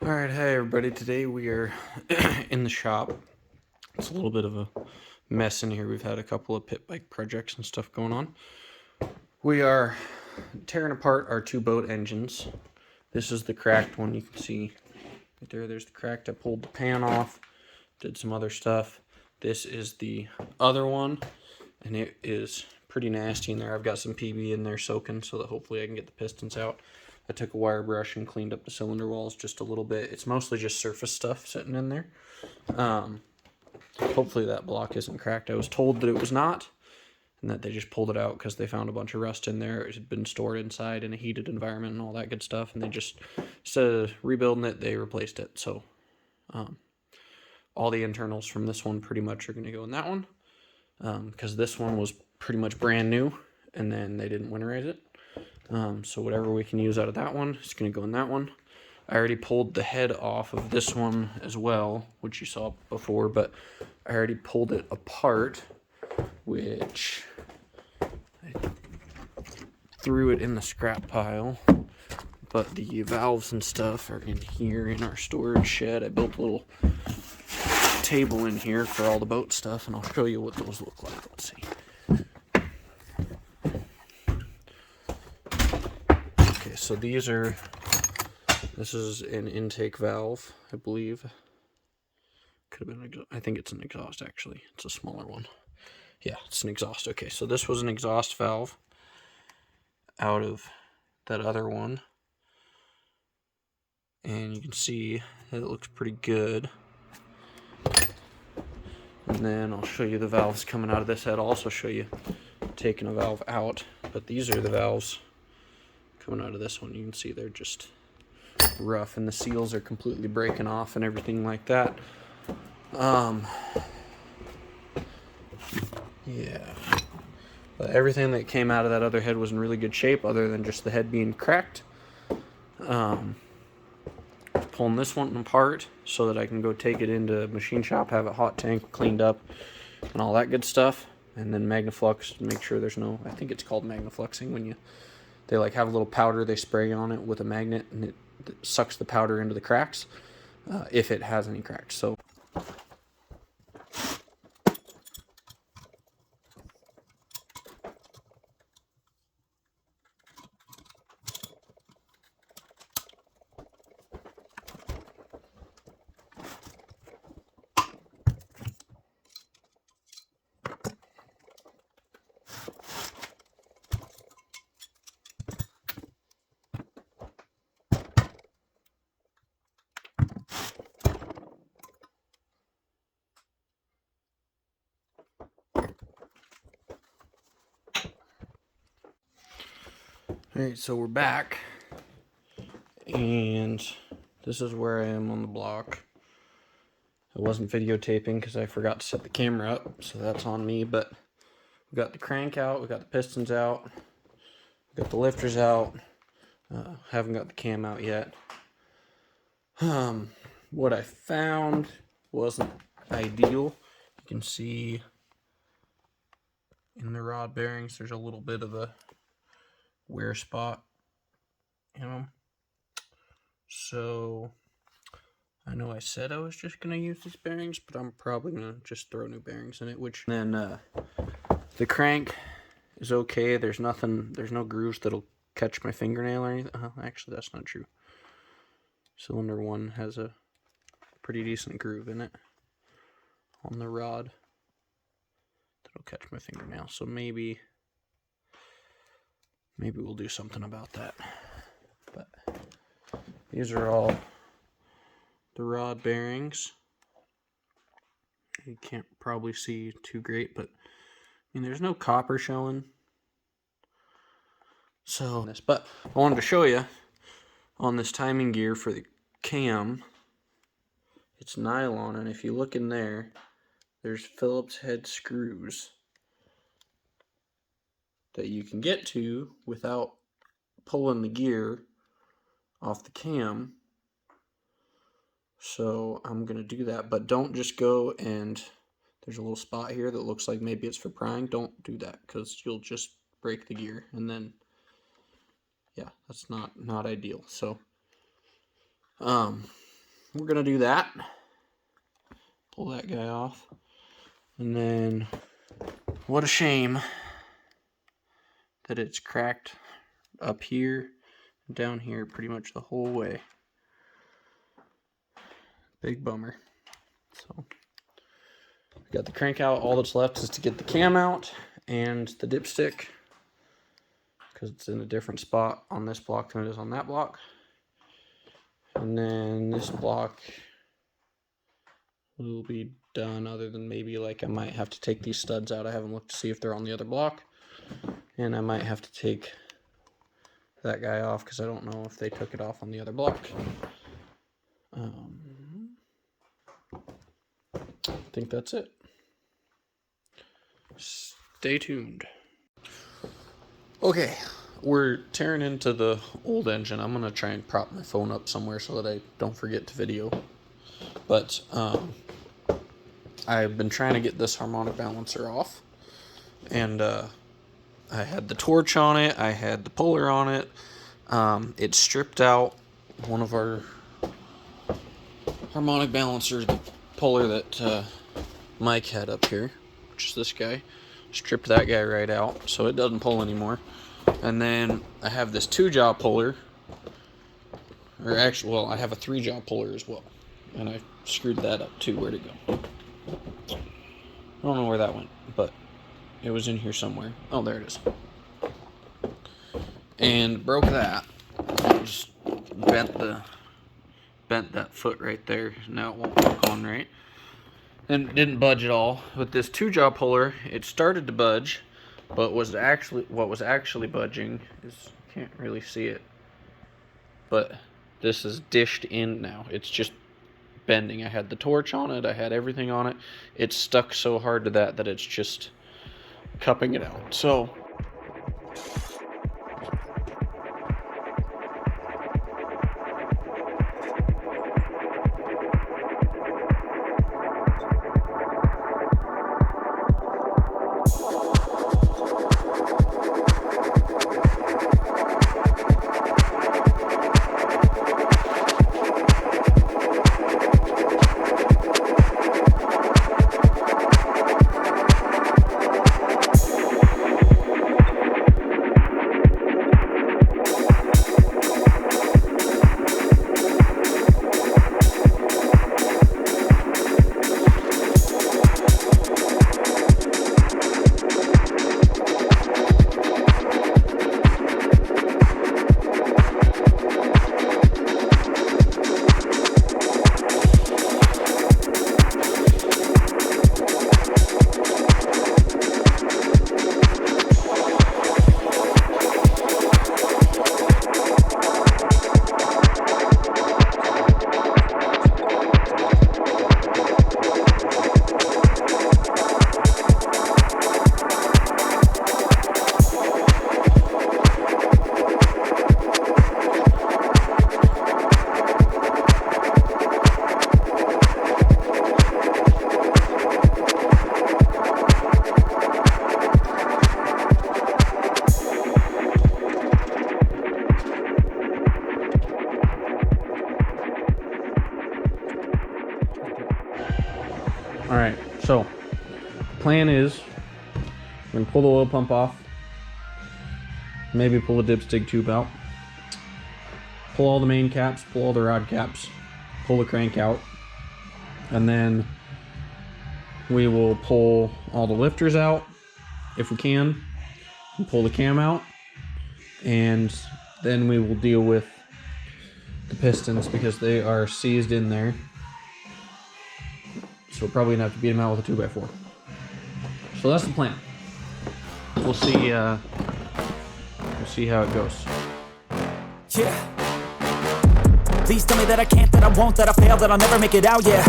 Alright, hi everybody. Today we are in the shop. It's a little bit of a mess in here. We've had a couple of pit bike projects and stuff going on. We are tearing apart our two boat engines. This is the cracked one. You can see right there, there's the cracked. I pulled the pan off, did some other stuff. This is the other one, and it is pretty nasty in there. I've got some PB in there soaking so that hopefully I can get the pistons out. I took a wire brush and cleaned up the cylinder walls just a little bit. It's mostly just surface stuff sitting in there. Hopefully that block isn't cracked. I was told that it was not, and that they just pulled it out because they found a bunch of rust in there. It had been stored inside in a heated environment and all that good stuff, and they just, instead of rebuilding it, they replaced it. So all the internals from this one pretty much are going to go in that one, because this one was pretty much brand new, and then they didn't winterize it. So whatever we can use out of that one is going to go in that one. I already pulled the head off of this one as well, which you saw before, but I already pulled it apart, which I threw it in the scrap pile. But the valves and stuff are in here in our storage shed. I built a little table in here for all the boat stuff, and I'll show you what those look like. Let's see. Okay, so this is an intake valve, I believe. Could have been, I think it's an exhaust actually. It's a smaller one. Yeah, it's an exhaust. Okay, so this was an exhaust valve out of that other one. And you can see that it looks pretty good. And then I'll show you the valves coming out of this head. I'll also show you taking a valve out. But these are the valves coming out of this one. You can see they're just rough, and the seals are completely breaking off and everything like that. Yeah. But everything that came out of that other head was in really good shape, other than just the head being cracked. Pulling this one apart so that I can go take it into machine shop, have it hot tank cleaned up and all that good stuff, and then Magnaflux to make sure there's no, I think it's called Magnafluxing, when they like have a little powder they spray on it with a magnet, and it sucks the powder into the cracks, if it has any cracks. So alright, so we're back, and this is where I am on the block. I wasn't videotaping because I forgot to set the camera up, so that's on me, but we got the crank out, we got the pistons out, we got the lifters out, haven't got the cam out yet. What I found wasn't ideal. You can see in the rod bearings there's a little bit of a wear spot in them. So I know I said I was just going to use these bearings, but I'm probably going to just throw new bearings in it. Which then the crank is okay. There's no grooves that'll catch my fingernail or anything. Actually, that's not true. Cylinder 1 has a pretty decent groove in it on the rod that'll catch my fingernail. So maybe we'll do something about that. But these are all the rod bearings. You can't probably see too great, but I mean, there's no copper showing. So but I wanted to show you on this timing gear for the cam. It's nylon, and if you look in there, there's Phillips head screws that you can get to without pulling the gear off the cam. So I'm going to do that, but don't just go and there's a little spot here that looks like maybe it's for prying. Don't do that, because you'll just break the gear, and then yeah, that's not ideal. So we're gonna do that. Pull that guy off. And then, what a shame that it's cracked up here, down here, pretty much the whole way. Big bummer. So, got the crank out. All that's left is to get the cam out and the dipstick, because it's in a different spot on this block than it is on that block. And then this block will be done, other than maybe like I might have to take these studs out. I haven't looked to see if they're on the other block. And I might have to take that guy off because I don't know if they took it off on the other block. I think that's it. Stay tuned. Okay, we're tearing into the old engine. I'm going to try and prop my phone up somewhere so that I don't forget to video. But I've been trying to get this harmonic balancer off. And I had the torch on it. I had the puller on it. It stripped out one of our harmonic balancers, the puller that Mike had up here, which is this guy. Stripped that guy right out, so it doesn't pull anymore. And then I have this 2-jaw puller, or actually, well, I have a 3-jaw puller as well, and I screwed that up too. Where'd it go? I don't know where that went, but it was in here somewhere. Oh, there it is. And broke that. Just bent that foot right there. Now it won't hook on right. And it didn't budge at all. With this 2-jaw puller, it started to budge, but what was actually budging is, can't really see it, but this is dished in now. It's just bending. I had the torch on it. I had everything on it. It's stuck so hard to that it's just cupping it out. So Alright, so plan is we're going to pull the oil pump off, maybe pull the dipstick tube out, pull all the main caps, pull all the rod caps, pull the crank out, and then we will pull all the lifters out if we can, and pull the cam out, and then we will deal with the pistons because they are seized in there. So we're probably gonna have to beat them out with a 2x4. So that's the plan. We'll see how it goes. Yeah. Please tell me that I can't, that I won't, that I fail, that I'll never make it out, yeah.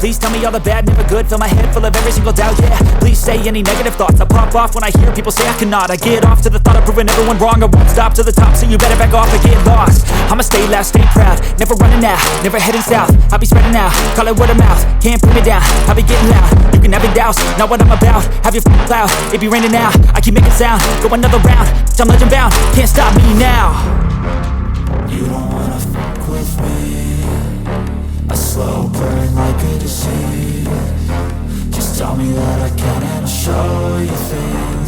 Please tell me all the bad, never good, fill my head full of every single doubt, yeah. Please say any negative thoughts, I pop off when I hear people say I cannot. I get off to the thought of proving everyone wrong, I won't stop to the top, so you better back off and get lost. I'ma stay loud, stay proud, never running out, never heading south. I'll be spreading out, call it word of mouth, can't put me down, I'll be getting loud. You can have your doubts, not what I'm about, have your cloud, it be raining now. I keep making sound, go another round, I'm legend bound, can't stop me now. You don't wanna fuck with me, I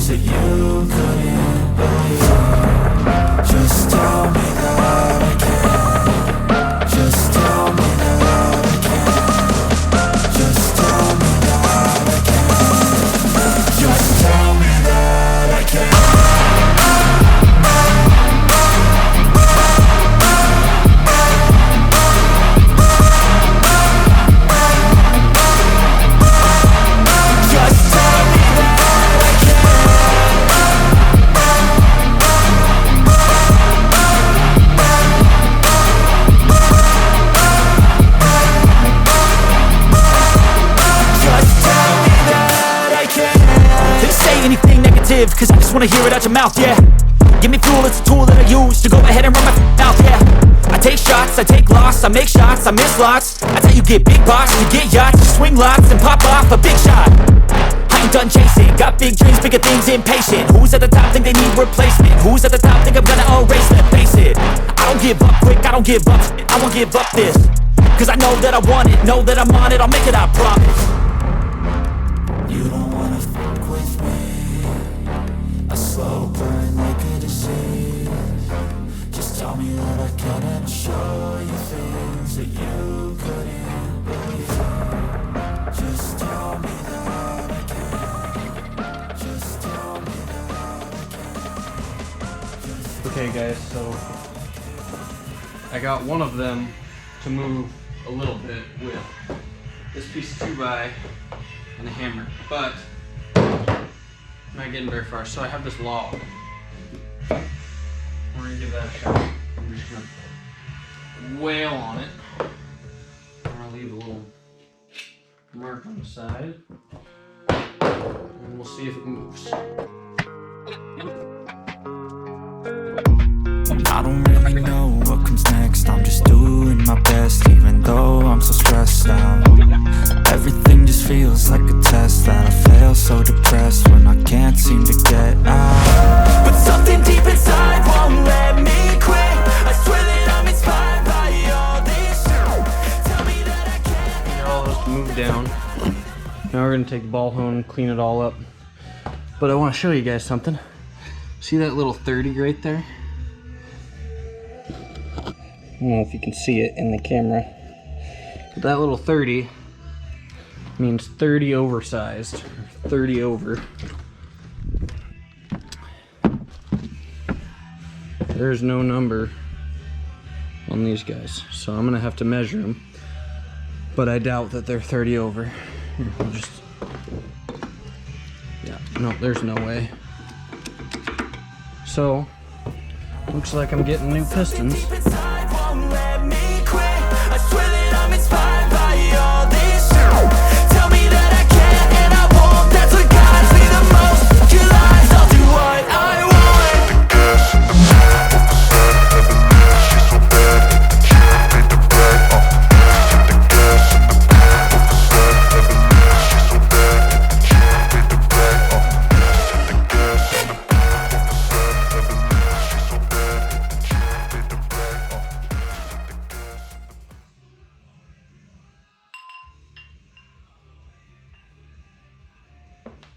things that you couldn't believe. Just tell me that I can. Just tell me that I can. Just tell me that I can. Just tell me that I can. Cause I just wanna hear it out your mouth, yeah. Give me fuel, it's a tool that I use to go ahead and run my mouth, yeah. I take shots, I take loss, I make shots, I miss lots. That's how you get big box, you get yachts, you swing lots and pop off a big shot. I ain't done chasing, got big dreams, bigger things, impatient. Who's at the top think they need replacement? Who's at the top think I'm gonna erase them? Face it, I don't give up quick, I don't give up shit, I won't give up this. Cause I know that I want it, know that I'm on it, I'll make it, I promise. You don't wanna fuck with me. A slow burn like a disease. Just tell me that I can and I'll show you things that you couldn't believe. Just tell me that I can. Just tell me that I can. Okay guys, so I got one of them to move a little bit with this piece of 2x and a hammer, but I'm not getting very far, so I have this log. We're gonna give that a shot. I'm just gonna wail on it. I'm gonna leave a little mark on the side, and we'll see if it moves. I don't really know what comes next. I'm just doing my best, even though I'm so stressed out. Everything just feels like a test that I fail, so depressed when I can't seem to get out. But something deep inside won't let me quit. I swear that I'm inspired by all this shit. Tell me that I can't. Get all those moved down. Now we're gonna take the ball hone, clean it all up. But I want to show you guys something. See that little 30 right there? I don't know if you can see it in the camera, but that little 30 means 30 oversized, 30 over. There's no number on these guys, so I'm gonna have to measure them, but I doubt that they're 30 over. Here, we'll just, yeah, no, there's no way. So, looks like I'm getting new pistons.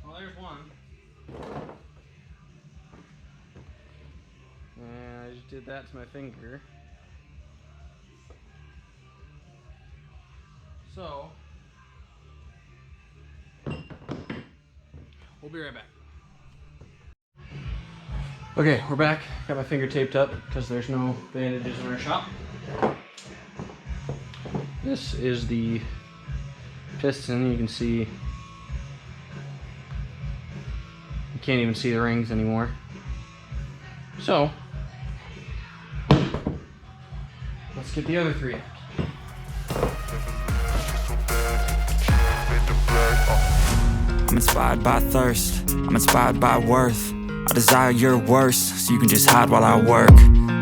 Well, there's one. And I just did that to my finger. So, we'll be right back. Okay, we're back. Got my finger taped up because there's no bandages in our shop. This is the piston. You can see, you can't even see the rings anymore. So, let's get the other three. I'm inspired by thirst, I'm inspired by worth. I desire your worst, so you can just hide while I work.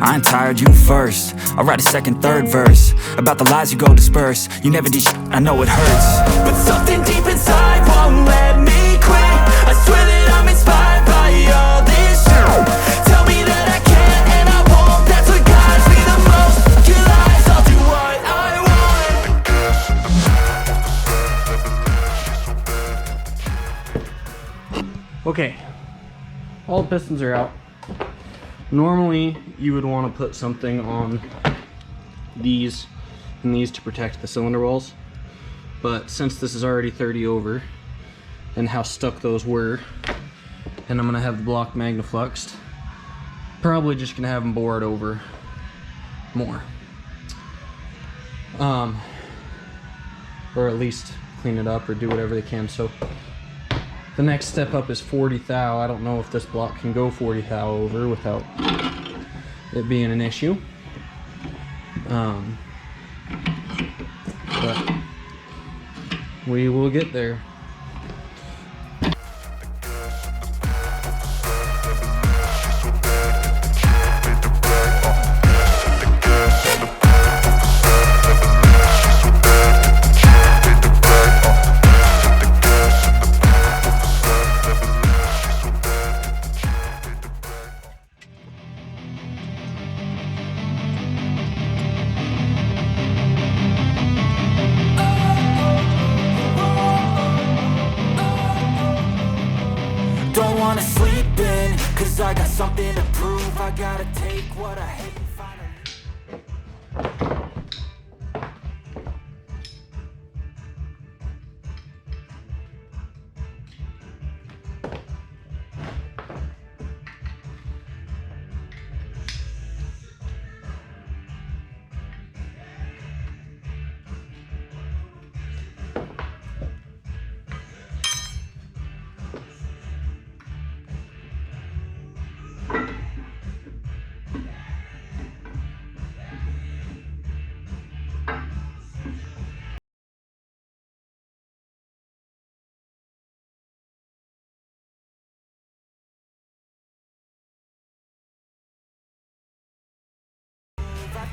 I ain't tired, you first. I'll write a second, third verse about the lies you go disperse. You never did shit, I know it hurts, but something deep inside won't let me quit. I swear that I'm inspired by all this shit. Tell me that I can and I won't. That's what guides me the most. Your lies, I'll do what I want. Okay, all the pistons are out. Normally, you would want to put something on these and these to protect the cylinder walls. But since this is already 30 over, and how stuck those were, and I'm gonna have the block magnafluxed, probably just gonna have them bored over more. Or at least clean it up or do whatever they can. So the next step up is 40 thou. I don't know if this block can go 40 thou over without it being an issue. But we will get there. Don't wanna sleep in, cause I got something to prove. I gotta take what I hate and find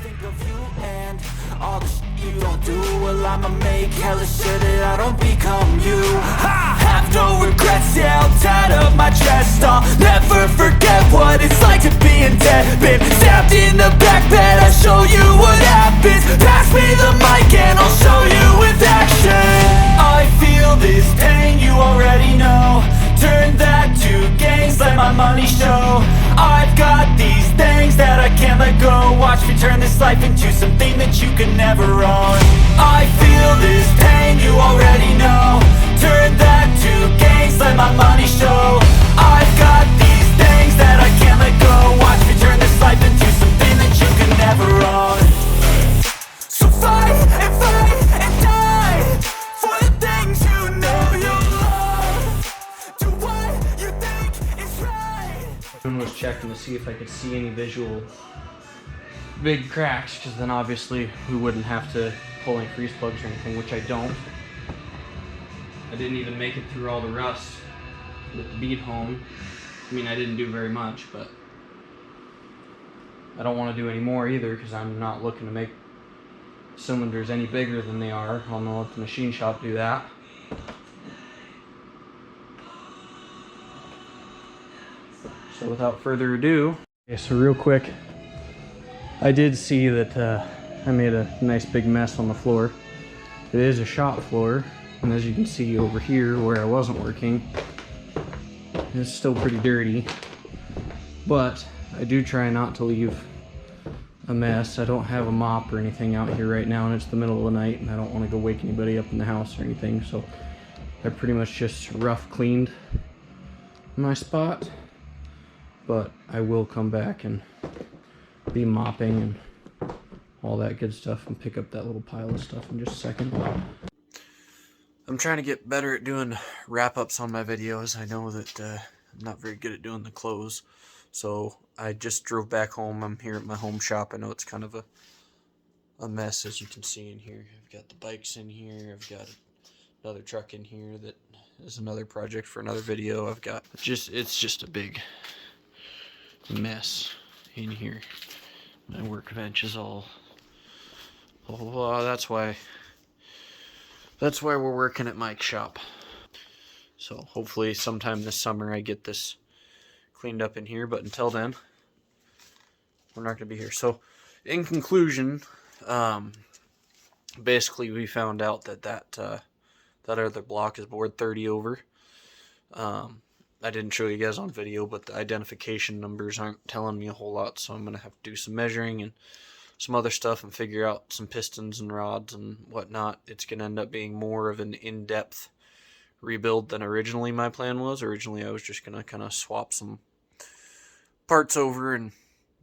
think of you and all the shit you don't do. Well, I'ma make hella sure that I don't become you. I have no regrets, yeah, I'll tie up my chest. I'll never forget what it's like to be in debt. Been stabbed in the back bed, I'll show you what happens. Pass me the mic and I'll show you with action. I feel this pain, you already know. Turn that to gains, let my money show. I've got these things that I can't let go. Watch me turn this life into something that you can never own. I feel this pain, you already know. Turn that to gains, let my money show. I've got these things that I can't let go. Watch me turn this life into something that you can never own. So fight and die for the things you know you love. Do what you think is right. I was checking to see if I could see any visual big cracks, because then obviously we wouldn't have to pull any freeze plugs or anything, which I don't. I didn't even make it through all the rust with the bead home. I mean, I didn't do very much, but I don't want to do any more either, because I'm not looking to make cylinders any bigger than they are. I'll know let the machine shop do that. So without further ado, okay, so real quick, I did see that I made a nice big mess on the floor. It is a shop floor, and as you can see over here where I wasn't working, it's still pretty dirty, but I do try not to leave a mess. I don't have a mop or anything out here right now, and it's the middle of the night, and I don't want to go wake anybody up in the house or anything, so I pretty much just rough cleaned my spot. But I will come back and be mopping and all that good stuff and pick up that little pile of stuff in just a second. I'm trying to get better at doing wrap-ups on my videos. I know that I'm not very good at doing the close. So I just drove back home. I'm here at my home shop. I know it's kind of a mess, as you can see in here. I've got the bikes in here. I've got another truck in here that is another project for another video. I've got it's just a big mess in here. My workbench is all that's why we're working at Mike's shop. So hopefully sometime this summer I get this cleaned up in here, but until then we're not going to be here. So in conclusion, basically we found out that other block is bored 30 over. I didn't show you guys on video, but the identification numbers aren't telling me a whole lot, so I'm going to have to do some measuring and some other stuff and figure out some pistons and rods and whatnot. It's going to end up being more of an in-depth rebuild than originally my plan was. Originally I was just going to kind of swap some parts over and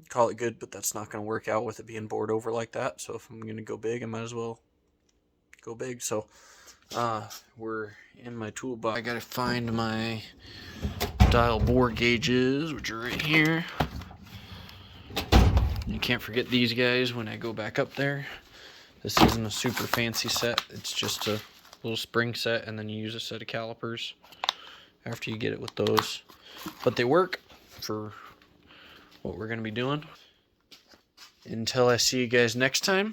call it good, but that's not going to work out with it being bored over like that. So if I'm going to go big, I might as well go big. So we're in my toolbox. I got to find my dial bore gauges, which are right here. You can't forget these guys when I go back up there. This isn't a super fancy set. It's just a little spring set, and then you use a set of calipers after you get it with those. But they work for what we're going to be doing. Until I see you guys next time,